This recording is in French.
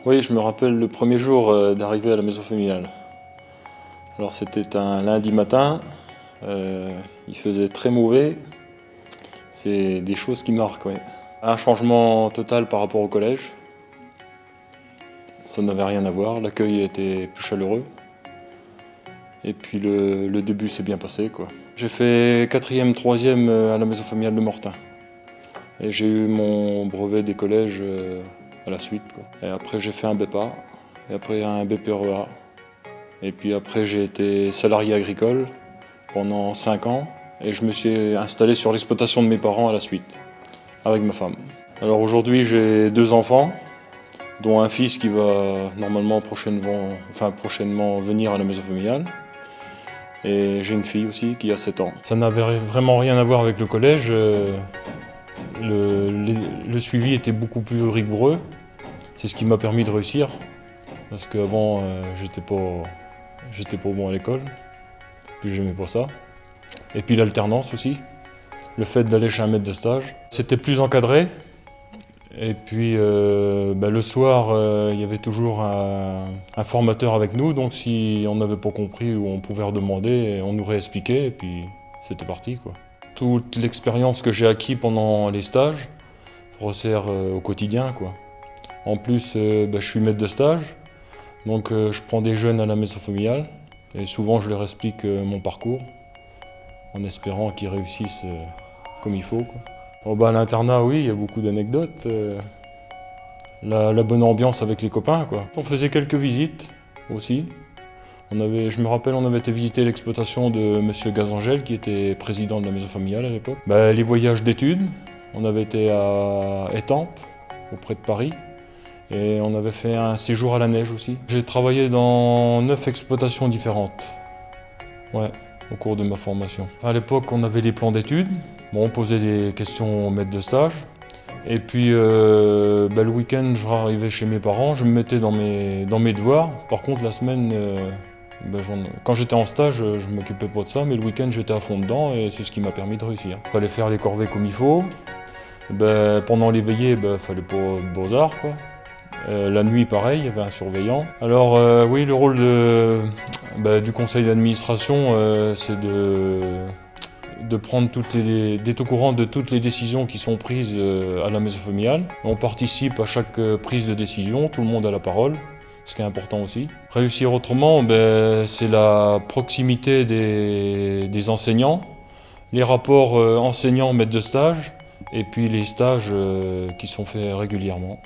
Oui, je me rappelle le premier jour d'arriver à la maison familiale. Alors c'était un lundi matin, il faisait très mauvais, c'est des choses qui marquent, ouais. Un changement total par rapport au collège, ça n'avait rien à voir, l'accueil était plus chaleureux. Et puis le début s'est bien passé, quoi. J'ai fait 4e, 3e à la maison familiale de Mortain. Et j'ai eu mon brevet des collèges à la suite, quoi. Et après j'ai fait un BEPA, et après un BPREA. Et puis après j'ai été salarié agricole pendant 5 ans. Et je me suis installé sur l'exploitation de mes parents à la suite, avec ma femme. Alors aujourd'hui j'ai 2 enfants, dont un fils qui va normalement prochainement venir à la maison familiale. Et j'ai une fille aussi qui a 7 ans. Ça n'avait vraiment rien à voir avec le collège. Le suivi était beaucoup plus rigoureux. C'est ce qui m'a permis de réussir. Parce qu'avant, j'étais pas bon à l'école. Puis j'aimais pas ça. Et puis l'alternance aussi. Le fait d'aller chez un maître de stage. C'était plus encadré. Et puis le soir, il y avait toujours un formateur avec nous. Donc si on n'avait pas compris ou on pouvait redemander, on nous réexpliquait et puis c'était parti, quoi. Toute l'expérience que j'ai acquis pendant les stages resserre au quotidien, quoi. En plus, je suis maître de stage. Donc je prends des jeunes à la maison familiale. Et souvent je leur explique mon parcours en espérant qu'ils réussissent comme il faut, quoi. À l'internat, oui, il y a beaucoup d'anecdotes. La bonne ambiance avec les copains, quoi. On faisait quelques visites aussi. Je me rappelle, on avait été visiter l'exploitation de Monsieur Gazangel, qui était président de la maison familiale à l'époque. Les voyages d'études, on avait été à Étampes, auprès de Paris. Et on avait fait un séjour à la neige aussi. J'ai travaillé dans 9 exploitations différentes. Ouais, au cours de ma formation. À l'époque, on avait les plans d'études. On posait des questions au maître de stage. Et puis le week-end, je arrivais chez mes parents, je me mettais dans mes devoirs. Par contre, la semaine, quand j'étais en stage, je m'occupais pas de ça, mais le week-end, j'étais à fond dedans et c'est ce qui m'a permis de réussir. Il fallait faire les corvées comme il faut. Pendant les veillées, fallait pas de beaux-arts, quoi. La nuit, pareil, il y avait un surveillant. Alors oui, le rôle du conseil d'administration, c'est de prendre d'être au courant de toutes les décisions qui sont prises à la maison familiale. On participe à chaque prise de décision, tout le monde a la parole, ce qui est important aussi. Réussir autrement, c'est la proximité des enseignants, les rapports enseignants-maîtres de stage, et puis les stages qui sont faits régulièrement.